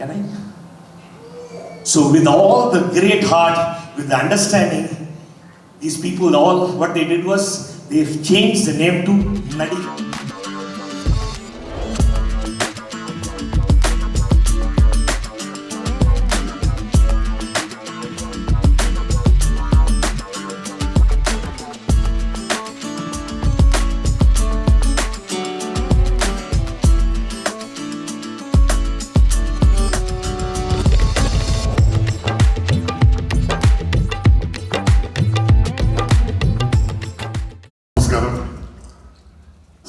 Can I? So with all the great heart, with the understanding, these people all, what they did was, they've changed the name to Nadi.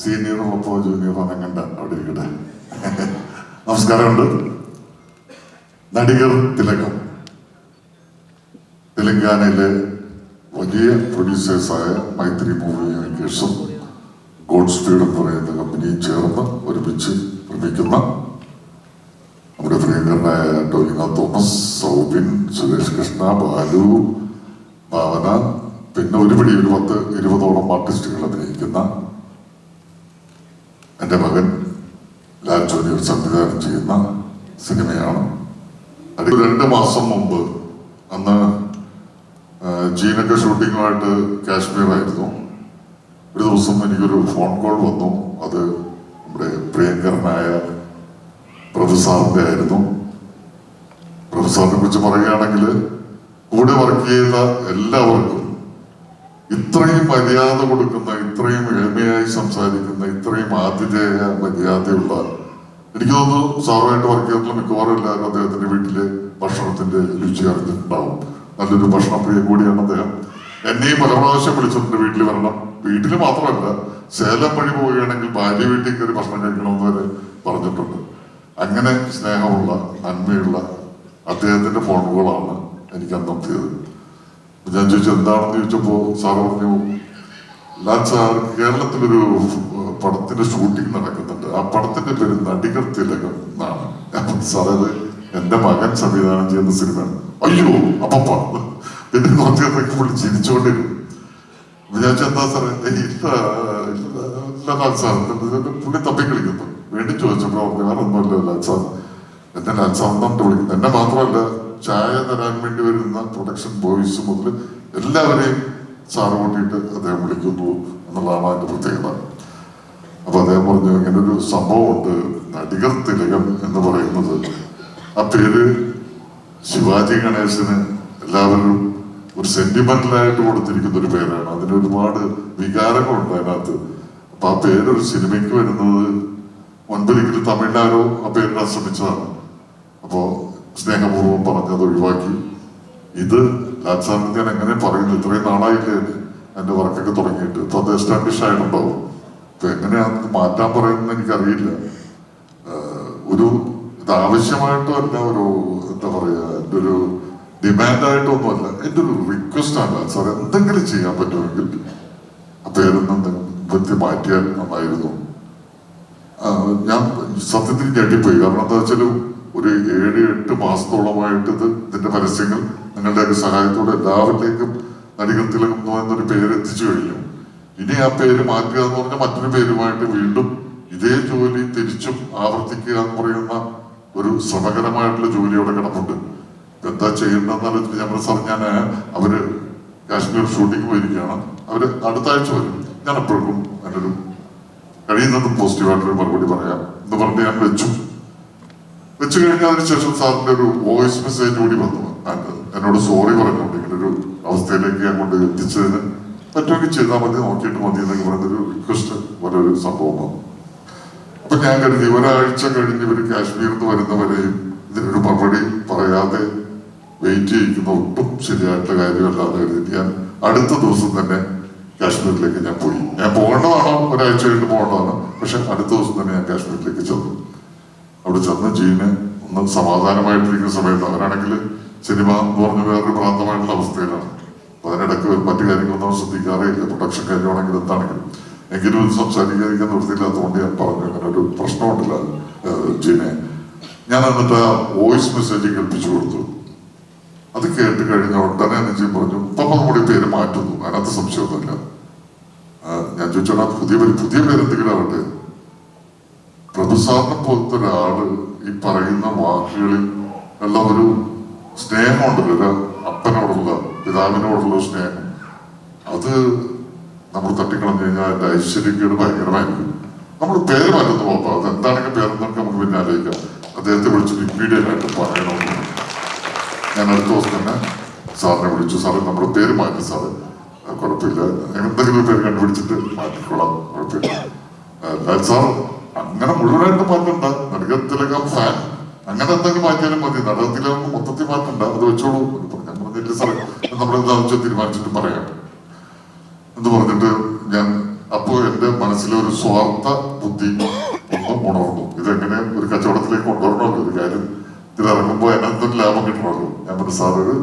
സീനിയറുള്ളപ്പോ junior അനങ്ങണ്ട അവിടെ ഇരിക്കട്ടെ. നമസ്കാരമുണ്ട്. നടികർ തിലകം തെലങ്കാനയിലെ വലിയ പ്രൊഡ്യൂസേഴ്സായ Mythri movie മേക്കേഴ്സും ഗോഡ് സ്പീഡ് എന്ന് പറയുന്ന കമ്പനിയും ചേർന്ന് ഒരുമിച്ച് നിർമ്മിക്കുന്ന നമ്മുടെ പ്രിയങ്കരനായ ടോവിനോ തോമസ്, സൗബിൻ, സുരേഷ് കൃഷ്ണ, ബാലു, ഭാവന, പിന്നെ ഒരു 10-20ഓളം ആർട്ടിസ്റ്റുകൾ അഭിനയിക്കുന്ന എൻ്റെ മകൻ ലാൽ ജോനിയർ സംവിധാനം ചെയ്യുന്ന സിനിമയാണ്. 2 മാസം മുമ്പ്, അന്ന് ജീനൊക്കെ ഷൂട്ടിങ്ങുമായിട്ട് കാശ്മീറായിരുന്നു. ഒരു ദിവസം എനിക്കൊരു ഫോൺ കോൾ വന്നു. അത് നമ്മുടെ പ്രിയങ്കരനായ പ്രൊഫസറിൻ്റെ ആയിരുന്നു. പ്രൊഫസറിനെ കുറിച്ച് പറയുകയാണെങ്കിൽ, കൂടെ വർക്ക് ചെയ്ത എല്ലാവർക്കും ഇത്രയും മര്യാദ കൊടുക്കുന്ന, ഇത്രയും എളിമയായി സംസാരിക്കുന്ന, ഇത്രയും ആതിഥേയ മര്യാദയുള്ള, എനിക്ക് തോന്നുന്നു സാറുമായിട്ട് വർക്ക് ചെയ്തിട്ടുള്ള മിക്കവാറും എല്ലാവരും അദ്ദേഹത്തിന്റെ വീട്ടിലെ ഭക്ഷണത്തിന്റെ രുചി അറിഞ്ഞിട്ടുണ്ടാവും. നല്ലൊരു ഭക്ഷണപ്രിയം കൂടിയാണ് അദ്ദേഹം. എന്നെയും പല പ്രാവശ്യം വിളിച്ചിട്ടുണ്ട് വീട്ടിൽ വരണം. വീട്ടിൽ മാത്രമല്ല, സേലം വഴി പോവുകയാണെങ്കിൽ ഭാര്യ വീട്ടിൽ കയറി ഭക്ഷണം കഴിക്കണമെന്ന് വരെ പറഞ്ഞിട്ടുണ്ട്. അങ്ങനെ സ്നേഹമുള്ള, നന്മയുള്ള അദ്ദേഹത്തിന്റെ ഫോണുകളാണ് എനിക്ക് അന്നെത്തിയത്. ഞാൻ ചോദിച്ചു എന്താണെന്ന് ചോദിച്ചപ്പോ സാറ് പറഞ്ഞു, ലാൽ സാർ, കേരളത്തിലൊരു പടത്തിന്റെ ഷൂട്ടിംഗ് നടക്കുന്നുണ്ട്, ആ പടത്തിന്റെ പേര് നടികർ തിലകം എന്നാണ്. അപ്പൊ സാറത് എന്റെ മകൻ സംവിധാനം ചെയ്യുന്ന സിനിമയാണ്. അയ്യോ അപ്പ പിന്നെ കുറച്ചൊക്കെ പുള്ളി ചിരിച്ചോണ്ടിരുന്നു. ഞാൻ എന്താ സാറേ, ഇല്ല ലാൽ സാർ, പുള്ളി തപ്പിക്കളിക്കുന്നു. വീണ്ടും ചോദിച്ചപ്പോ പറഞ്ഞു, വേറെ ഒന്നുമല്ല ലാൽ സാർ, എന്നെ ലാൽ സാർ എന്നിട്ട് വിളിക്കുന്നു. എന്നെ മാത്രമല്ല, ചായ തരാൻ വേണ്ടി വരുന്ന പ്രൊഡക്ഷൻ ബോയ്സ് മുതൽ എല്ലാവരെയും സാറ് കൂട്ടിയിട്ട് അദ്ദേഹം വിളിക്കുന്നു എന്നുള്ളതാണ് അതിന്റെ പ്രത്യേകത. അപ്പൊ അദ്ദേഹം പറഞ്ഞു, ഇങ്ങനൊരു സംഭവമുണ്ട്, നടികർ തിലകം എന്ന് പറയുന്നത്. ആ പേര് ശിവാജി ഗണേശന് എല്ലാവരും ഒരു സെന്റിമെന്റലായിട്ട് കൊടുത്തിരിക്കുന്ന ഒരു പേരാണ്. അതിന് ഒരുപാട് വികാരങ്ങളുണ്ട് അതിനകത്ത്. അപ്പൊ ആ പേരൊരു സിനിമയ്ക്ക് വരുന്നത് മുൻപൊരിക്കലും തമിഴ്നാരോ ആ പേരിടാൻ ശ്രമിച്ചതാണ്. അപ്പോ സ്നേഹപൂർവ്വം പറഞ്ഞത് ഒഴിവാക്കി. ഇത് ലാൽ സാറിന് ഞാൻ എങ്ങനെ പറയുന്നു, ഇത്രയും നാളായില്ലേ എന്റെ വർക്കൊക്കെ തുടങ്ങിയിട്ട്. ഇപ്പൊ അത് എസ്റ്റാബ്ലിഷ് ആയിട്ടുണ്ടാവും. ഇപ്പൊ എങ്ങനെയാണെന്ന് മാറ്റാൻ പറയുന്നത് എനിക്കറിയില്ല. ഒരു ഇത് ആവശ്യമായിട്ടും അല്ല, ഒരു എന്താ പറയാ, എൻ്റെ ഒരു ഡിമാൻഡായിട്ടൊന്നുമല്ല, എൻ്റെ ഒരു റിക്വസ്റ്റ് ആണ്. ലാൽ സാർ എന്തെങ്കിലും ചെയ്യാൻ പറ്റുമെങ്കിൽ ആ പേരൊന്നും മാറ്റിയാൽ നന്നായിരുന്നു. ഞാൻ സത്യത്തിൽ ഞെട്ടിപ്പോയി. കാരണം എന്താ വെച്ചാൽ, ഒരു 7-8 മാസത്തോളമായിട്ട് ഇതിന്റെ പരസ്യങ്ങൾ നിങ്ങളുടെയൊക്കെ സഹായത്തോടെ എല്ലാവരിലേക്കും നടികർ തിലകം എന്നൊരു പേര് എത്തിച്ചു കഴിഞ്ഞു. ഇനി ആ പേര് മാറ്റുക എന്ന് പറഞ്ഞാൽ മറ്റൊരു പേരുമായിട്ട് വീണ്ടും ഇതേ ജോലി തിരിച്ചും ആവർത്തിക്കുക എന്ന് പറയുന്ന ഒരു ശ്രമകരമായിട്ടുള്ള ജോലി അവിടെ കിടപ്പുണ്ട്. എന്താ ചെയ്യേണ്ടതെന്ന് ഞാൻ സാർ, അവര് കാശ്മീർ ഷൂട്ടിങ് പോയിരിക്കുകയാണ്. അവര് അടുത്ത ആഴ്ച വരും. ഞാൻ എപ്പോഴും എൻ്റെ ഒരു കഴിയുന്നതും പോസിറ്റീവായിട്ടൊരു മറുപടി പറയാം എന്ന് പറഞ്ഞ് ഞാൻ വെച്ചു കഴിഞ്ഞാൽ അതിനുശേഷം സാറിന്റെ ഒരു വോയിസ് മെസ്സേജ് കൂടി വന്നു. എന്നോട് സോറി പറഞ്ഞുകൊണ്ട് ഇങ്ങനൊരു അവസ്ഥയിലേക്ക് ഞാൻ കൊണ്ട് എത്തിച്ചതിന് പറ്റുമെങ്കിൽ ചെയ്താൽ മതി, നോക്കിയിട്ട് മതി എന്നൊക്കെ പറയുന്നൊരു റിക്വസ്റ്റ് പോലെ ഒരു സംഭവമാണ്. അപ്പൊ ഞാൻ കരുതി ഒരാഴ്ച കഴിഞ്ഞ് ഇവര് കാശ്മീരിൽ നിന്ന് വരുന്നവരെയും ഇതിനൊരു മറുപടി പറയാതെ വെയിറ്റ് ചെയ്യിക്കുന്ന ഒട്ടും ശരിയായിട്ടുള്ള കാര്യമല്ലാതെ കരുതി ഞാൻ അടുത്ത ദിവസം തന്നെ കാശ്മീരിലേക്ക് ഞാൻ പോയി. ഞാൻ പോകേണ്ടതാണോ, ഒരാഴ്ച കഴിഞ്ഞ് പോകേണ്ടതാണ്. പക്ഷെ അടുത്ത ദിവസം തന്നെ ഞാൻ കാശ്മീരിലേക്ക് ചെന്നു. അവിടെ ചെന്ന് ജീന് ഒന്ന് സമാധാനമായിട്ടിരിക്കുന്ന സമയത്ത്, അവരാണെങ്കിൽ സിനിമ എന്ന് പറഞ്ഞ് വേറൊരു പ്രാന്തമായിട്ടുള്ള അവസ്ഥയിലാണ്. അപ്പൊ അതിനിടയ്ക്ക് മറ്റു കാര്യങ്ങളൊന്നും ശ്രദ്ധിക്കാറേ ഇല്ല, പ്രൊഡക്ഷൻ കാര്യമാണെങ്കിൽ എന്താണെങ്കിലും. എങ്കിലും ഇത് സംസാരിക്കാതിരിക്കാൻ നിർത്തിയില്ലാത്തതുകൊണ്ട് ഞാൻ പറഞ്ഞു, അങ്ങനെ ഒരു പ്രശ്നമുണ്ടല്ല ജീനെ. ഞാൻ എന്നിട്ട് ആ വോയിസ് മെസ്സേജ് കേൾപ്പിച്ചു കൊടുത്തു. അത് കേട്ട് കഴിഞ്ഞ ഉടനെ അനുജി പറഞ്ഞു, ഇപ്പം നമ്മുടെ പേര് മാറ്റുന്നു, അതിനകത്ത് സംശയമൊന്നുമില്ല. ഞാൻ ചോദിച്ചോടാ പുതിയ പേര് എന്തെങ്കിലും ആവട്ടെ. പ്രഭുസാറിനെ പോലത്തെ ഒരാള് ഈ പറയുന്ന വാക്കുകളിൽ ഉള്ള ഒരു സ്നേഹമുണ്ടല്ലോ, ഒരു അപ്പനോടുള്ള പിതാവിനോടുള്ള സ്നേഹം, അത് നമ്മൾ തട്ടിക്കളഞ്ഞു കഴിഞ്ഞാൽ അതിന്റെ ഐശ്വര്യക്കേട് ഭയങ്കരമായിരിക്കും. നമ്മൾ പേര് മാറ്റുന്നു പോകാം, അത് എന്താണെങ്കിൽ പേരെന്നൊക്കെ നമുക്ക് പിന്നെ ആലോചിക്കാം. അദ്ദേഹത്തെ വിളിച്ചിട്ട് ഇമ്മീഡിയറ്റ് ആയിട്ട് പറയണമെന്ന് ഞാൻ അടുത്ത ദിവസം തന്നെ സാറിനെ വിളിച്ചു. സാറ് നമ്മുടെ പേര് മാറ്റി സാറ്, കുഴപ്പമില്ല, എന്തെങ്കിലും പേര് കണ്ടുപിടിച്ചിട്ട് മാറ്റിക്കൊള്ളാം, കുഴപ്പമില്ല. ലാൽ സാർ അങ്ങനെ മുഴുവനായിട്ട് മാറ്റണ്ട, നടികത്തിലകം ഫാൻ അങ്ങനെ എന്തെങ്കിലും മാറ്റിയാലും മതി, നടകത്തിലകം മൊത്തത്തിൽ മാറ്റണ്ട, അത് വെച്ചോളൂ ഞാൻ പറഞ്ഞില്ല സാറേ, നമ്മളെന്താ വെച്ചാൽ തീരുമാനിച്ചിട്ട് പറയാം എന്ന് പറഞ്ഞിട്ട് ഞാൻ അപ്പോൾ എൻ്റെ മനസ്സിലെ ഒരു സ്വാർത്ഥ ബുദ്ധി ഒന്നും ഉണർന്നു. ഇതെങ്ങനെ ഒരു കച്ചവടത്തിലേക്ക് കൊണ്ടുവരണമല്ലോ, ഒരു കാര്യം ഇതിലിറങ്ങുമ്പോൾ അതിനകത്തൊരു ലാഭം കിട്ടണമല്ലോ. ഞാൻ പറഞ്ഞു സാർ ഒരു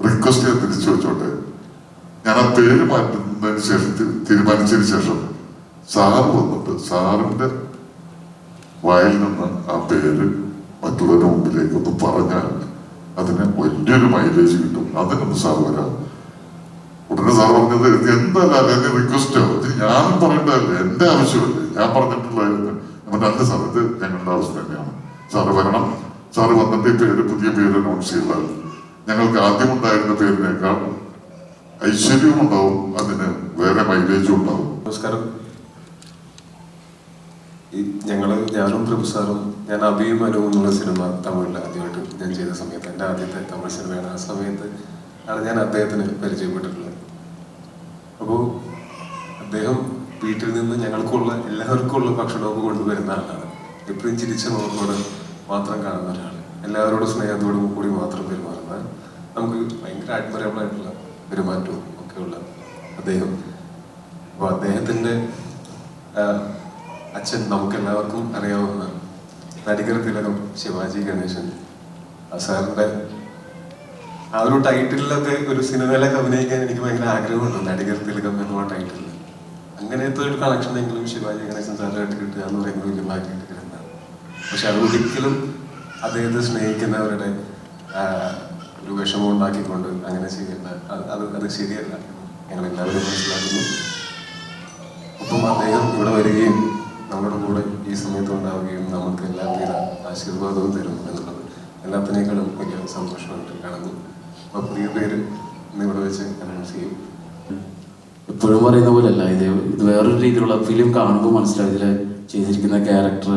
റിക്വസ്റ്റ് ഞാൻ തിരിച്ചു വെച്ചോട്ടെ, ഞാൻ ആ പേര് മാറ്റുന്നതിന് ശേഷം തീരുമാനിച്ചതിന് ശേഷം സാറ് വന്നിട്ട് സാറിന്റെ വായിൽ നിന്ന് ആ പേര് മറ്റുള്ളവരുടെ മുമ്പിലേക്ക് ഒന്ന് പറഞ്ഞാൽ അതിന് വലിയൊരു മൈലേജ് കിട്ടും, അതിനൊന്ന് സാർ വരാം. ഉടനെ സാർ പറഞ്ഞത് എന്തല്ല എന്റെ റിക്വസ്റ്റോ, ഇത് ഞാൻ പറയേണ്ടതല്ലേ, എന്റെ ആവശ്യമല്ലേ, ഞാൻ പറഞ്ഞിട്ടുള്ളതായിരുന്നു. അല്ല സാർ, ഇത് ഞങ്ങളുടെ ആവശ്യം തന്നെയാണ്, സാറ് വരണം. സാറ് വന്നിട്ട് ഈ പേര്, പുതിയ പേര് അനൗൺസ് ചെയ്താൽ ഞങ്ങൾക്ക് ആദ്യം ഉണ്ടായിരുന്ന പേരിനേക്കാൾ ഐശ്വര്യവും ഉണ്ടാവും, അതിന് വേറെ മൈലേജും ഉണ്ടാവും. നമസ്കാരം. ഞാനും പ്രഭു സാറും, ഞാൻ അഭിയും അനുവും എന്നുള്ള സിനിമ തമിഴിൽ ആദ്യമായിട്ട് ഞാൻ ചെയ്ത സമയത്ത്, എൻ്റെ ആദ്യത്തെ തമിഴ് സിനിമയാണ്. ആ സമയത്ത് ആണ് ഞാൻ അദ്ദേഹത്തിന് പരിചയപ്പെട്ടിട്ടുള്ളത്. അപ്പോൾ അദ്ദേഹം വീട്ടിൽ നിന്ന് ഞങ്ങൾക്കുള്ള എല്ലാവർക്കുള്ള ഭക്ഷണമൊക്കെ കൊണ്ടുവരുന്ന ആളാണ്. എപ്പോഴും ചിരിച്ച നോക്കോടെ മാത്രം കാണുന്ന ഒരാൾ, എല്ലാവരോടും സ്നേഹത്തോടും കൂടി മാത്രം പെരുമാറുന്ന, നമുക്ക് ഭയങ്കര അഡ്മറബിൾ ആയിട്ടുള്ള പെരുമാറ്റവും ഒക്കെയുള്ള അദ്ദേഹം. അപ്പോൾ അദ്ദേഹത്തിൻ്റെ അച്ഛൻ നമുക്കെല്ലാവർക്കും അറിയാവുന്ന നടികർ തിലകം ശിവാജി ഗണേശൻ സാറിൻ്റെ ആ ഒരു ടൈറ്റിലൊക്കെ ഒരു സിനിമയിലൊക്കെ അഭിനയിക്കാൻ എനിക്ക് ഭയങ്കര ആഗ്രഹമുണ്ട്, നടികർ തിലകം എന്നുള്ള ടൈറ്റിൽ. അങ്ങനത്തെ ഒരു കണക്ഷൻ എങ്കിലും ശിവാജി ഗണേശൻ സാറായിട്ട് കിട്ടുക എന്ന് പറയുന്നത് വലിയ ഭാഗ്യം കിട്ടുന്നതാണ്. പക്ഷെ അത് ഒരിക്കലും അദ്ദേഹത്തെ സ്നേഹിക്കുന്നവരുടെ ഒരു വിഷമം ഉണ്ടാക്കിക്കൊണ്ട് അങ്ങനെ ചെയ്യേണ്ട, അത് ശരിയല്ല, ഞങ്ങൾ എല്ലാവരും മനസ്സിലാക്കുന്നു. ഒപ്പം അദ്ദേഹം ഇവിടെ വരികയും നമ്മുടെ കൂടെ ഈ സമയത്ത് ഉണ്ടാവുകയും നമുക്ക് എല്ലാവിധ ആശീർവാദവും തരും എന്നുള്ളത് എല്ലാത്തിനേക്കാളും വലിയ സന്തോഷമായിട്ട് കാണുന്നു. അപ്പോൾ പുതിയ പേര് ഇന്നിവിടെ വെച്ച് അനൗൺസ് ചെയ്യും. എപ്പോഴും പറയുന്ന പോലെയല്ല, ഇത് വേറൊരു രീതിയിലുള്ള ഫിലിം കാണുമ്പോൾ മനസ്സിലാവും ഇതിൽ ചെയ്തിരിക്കുന്ന ക്യാരക്ടർ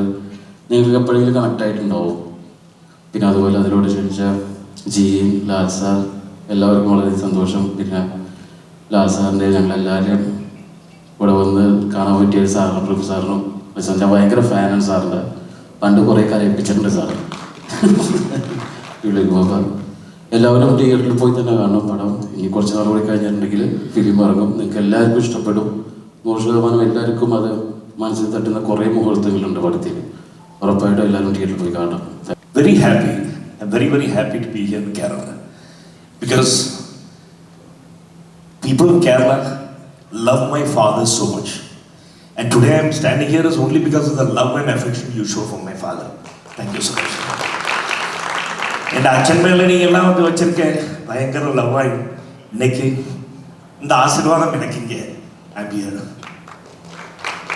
നിങ്ങൾക്ക് എപ്പോഴെങ്കിലും കണക്ട് ആയിട്ടുണ്ടാവും. പിന്നെ അതുപോലെ അതിലൂടെ ക്ഷണിച്ച ജിയും ലാൽ സാർ, എല്ലാവർക്കും വളരെ സന്തോഷം. പിന്നെ ലാൽ സാറിൻ്റെ ഞങ്ങളെല്ലാവരും ഇവിടെ വന്ന് കാണാൻ പറ്റിയ സാറിനും പ്രഭു സാറിനും ഞാൻ ഭയങ്കര ഫാനാണ് സാറിൻ്റെ. പണ്ട് കുറേ കരയിപ്പിച്ചിട്ടുണ്ട് സാറ്. അപ്പം എല്ലാവരും തിയേറ്ററിൽ പോയി തന്നെ കാണണം പടം. ഇനി കുറച്ച് നാൾ കൂടി കഴിഞ്ഞിട്ടുണ്ടെങ്കിൽ ഫിലിം ഇറങ്ങും. നിങ്ങൾക്ക് എല്ലാവർക്കും ഇഷ്ടപ്പെടും. 100% എല്ലാവർക്കും അത് മനസ്സിൽ തട്ടുന്ന കുറേ മുഹൂർത്തങ്ങളുണ്ട് പടത്തിൽ. ഉറപ്പായിട്ടും എല്ലാവരും തിയേറ്ററിൽ പോയി കാണണം. Very happy. I'm very, very happy to be here in Kerala. Because people in Kerala love my father so much. And today I'm standing here is only because of the love and affection you show for my father. Thank you so much. എൻ്റെ അച്ഛൻ മേലെ நீங்கெல்லாம் வந்து வச்சிருக்க பயங்கர லவ்வாய் இன்னைக்கு இந்த ஆசீர்வாதம் எனக்கு இங்கே I'm here.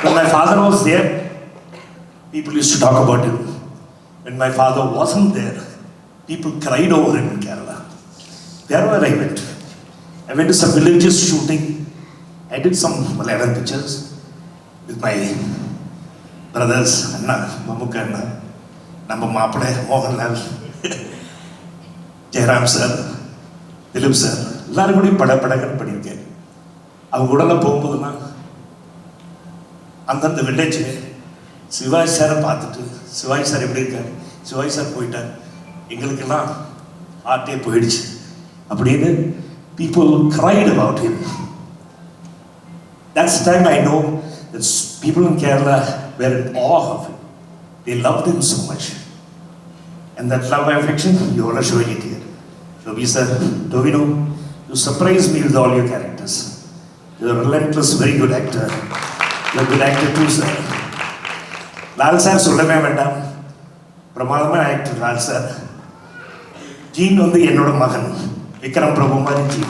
When my father was there, people used to talk about him. When my father wasn't there, people cried over him in Kerala. Wherever I went to some villages shooting. I did some Malayalam pictures with my brothers, Anna, Mamukka Anna, Namma Maapade, Mohanlal, Jairam sir, Dilip sir, எல்லாரும் கூட படங்கள் பண்ணியிருக்கேன். அவங்க கூடலாம் போகும்போதுலாம் அந்தந்த village Sivaji சாரை பார்த்துட்டு, Sivaji sir எப்படி இருக்காரு, சிவாஜி சார் போயிட்டார், எங்களுக்கெல்லாம் ஆர்ட்டே போயிடுச்சு அப்படின்னு people cried about him. That's the time I know that people in Kerala were in awe of him. They loved him so much. And that love and affection, you all are showing it here. Shobhi sir, Tovino, you surprised me with all your characters. You're a relentless, very good actor. You're a good actor too, sir. Lal sir, சொல்லவே வேண்டாம், பிரமாதமான actor Lal sir. Gene வந்து என்னோட மகன் விக்ரம் பிரபு மாதிரி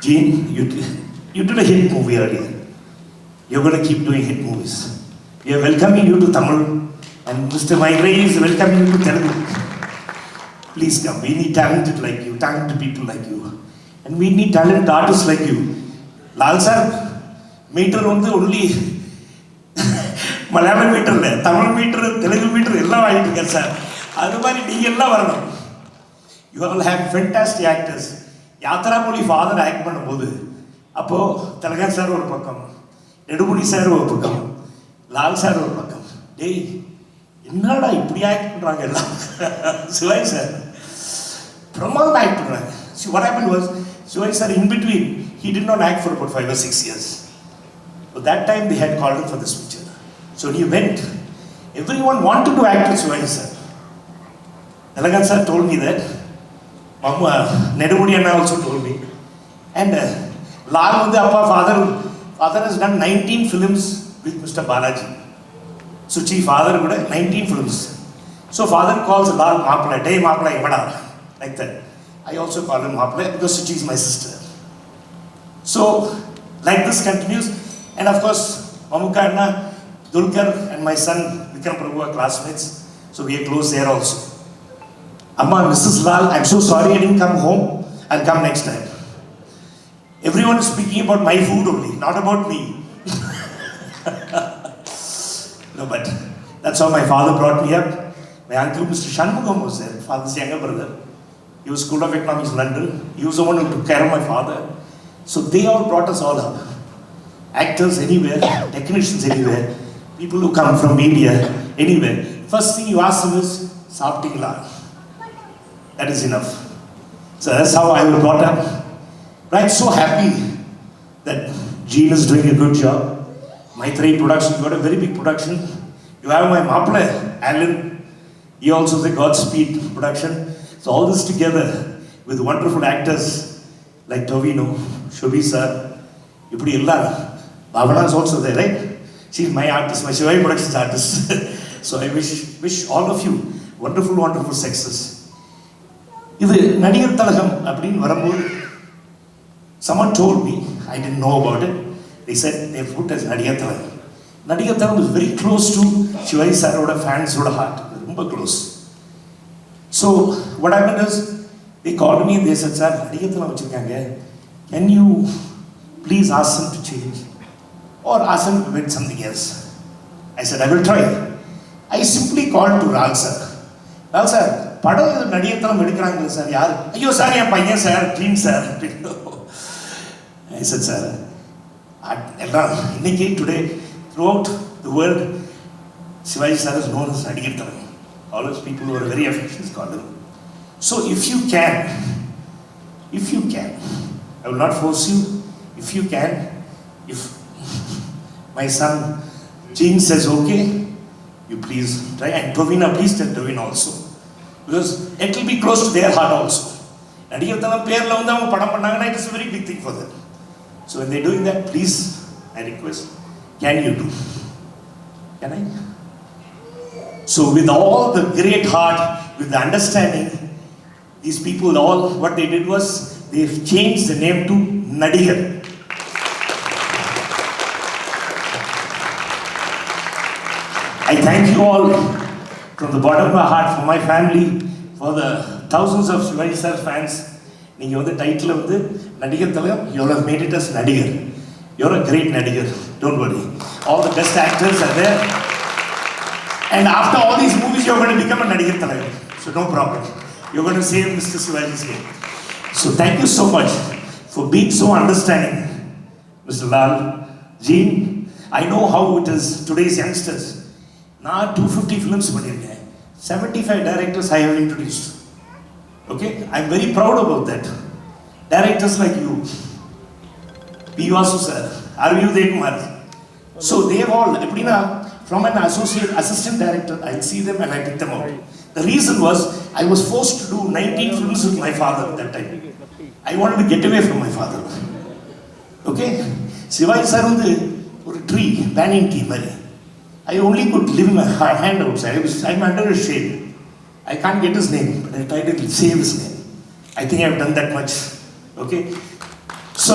Gene, you did a hit movie earlier. You're going to keep doing hit movies. We are welcoming you to Tamil, and Mr. Maigrai is welcoming you to Telugu. Please come. We need talented like you, talented people like you, and we need talented artists like you. Lal sir, meter only Malayalam meter, Tamil meter, Telugu meter, எல்லாம் ஆயிட்டு இருக்கேன் sir. அது மாதிரி நீங்க எல்லாம் வரணும். You all have fantastic actors. Yatra மொழி father act பண்ணும்போது அப்போ திலகன் சார் ஒரு பக்கம், நெடுமுடி சார் ஒரு பக்கம், லால் சார் ஒரு பக்கம். டேய் என்னடா இப்படி ஆக்ட் பண்றாங்க எல்லாம். சிவாஜி சார் பிரமாதம் ஆக்ட் பண்றாங்க. See what happened was Shivaji sir in between he did not act for about 5 or 6 years. So that time they had called him for this picture. So he went. Everyone wanted to act with Shivaji sir. Tilakan sir told me that. Mama Nedumudi Anna also told me. And Lal வந்து அப்பா father has done 19 films with Mr. Balaji. Suchi father கூட 19 films. So father calls Lal Maapla, day Maapla Ivada, like that. I also call him Maapla because Suchi is my sister. So like this continues, and of course Mamukka Anna, Dulkar and my son Vikram Prabhu are classmates, so we are close there also. Amma, Mrs. Lal, I'm so sorry I didn't come home. I'll come next time. Everyone is speaking about my food only, not about me. No, but that's how my father brought me up. My uncle, Mr. Shanmugam, was there, father's younger brother. He was School of Economics, London. He was the one who took care of my father. So they all brought us all up. Actors anywhere, technicians anywhere, people who come from media anywhere. First thing you ask them is, Saptingla. That is enough. So that's how I was brought up. Right, so happy that Gene is doing a good job. Maitreyi production, got a very big production. You have my Maapla, Alan. He also the Godspeed production. So all this together with wonderful actors like Tovino, Shobhi sir, Ipudi illa. Bhavana is also there, right? She's my artist, my Shivaji Productions artist. So I wish all of you wonderful success. இது நடிகர் தலகம் அப்படின்னு வரும்போது someone told me, I didn't know about it. They said they put as நடிகர் தலகம். நடிகர் தலகம் is very close to Shivaji sir-ஓட fans-ஓட heart. ரொம்ப close. So what happened is they called me and they said, sir, நடிகர் தலகம் வச்சிருக்காங்க. Can you please ask them to change or ask them to win something else? I said, I will try. I simply called to Ral sir. Ral sir, படம் இது நடிகர் தலம் எடுக்கிறாங்க sir, யார்? ஐயோ sir என் பையன் sir, dream sir. I said, sir, எல்லாம் இன்னைக்கு today throughout the world Shivaji sir is known as நடிகர் தலம். All those people who are very affectionate call him. So if you can, I will not force you. If you can, if my son Gene says okay, you please try. And Tovina, please tell Tovina also. Because it will be close to their heart also. நடிகர் தலம் பேர்ல வந்து அவங்க படம் பண்ணாங்கன்னா it is a very big thing for them. So when they're doing that, please, I request, can you do? Can I? So with all the great heart, with the understanding, these people all, what they did was, they've changed the name to Nadigar. I thank you all from the bottom of my heart, for my family, for the thousands of Shivaji sir fans. நீங்க வந்து title வந்து நடிகர் தலகம், you all have made it as நடிகர். You're a great நடிகர். Don't worry. All the best actors are there. And after all these movies, you're going to become a நடிகர் தலகம். So no problem. You're going to save Mr. Shivaji's name. So thank you so much for being so understanding, Mr. Lal, Gene. I know how it is today's youngsters. நான் 250 films பண்ணியிருக்கேன். 75 directors I have introduced. Okay? I'm very proud about that. Directors like you, P. Vasu sir, R.V. Udayakumar. So they have all, from an assistant director, I see them and I pick them out. The reason was, I was forced to do 19 films with my father at that time. I wanted to get away from my father. Okay? Shivaji sir வந்து ஒரு tree, banyan tree மாதிரி. I only could live my hand outside. I'm under a shade. I can't get his name, but I tried to save his name. I think I've done that much. Okay? So,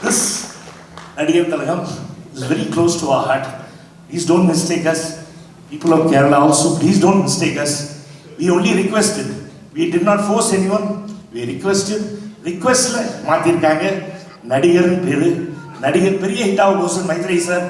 this Nadigar Talagam is very close to our heart. Please don't mistake us. People of Kerala also, please don't mistake us. We only requested. We did not force anyone. We requested. Requestல மாத்திருக்காங்க. நடிகர் பேரு நடிகர் பெரிய hit ஆகும் Maitreyi sir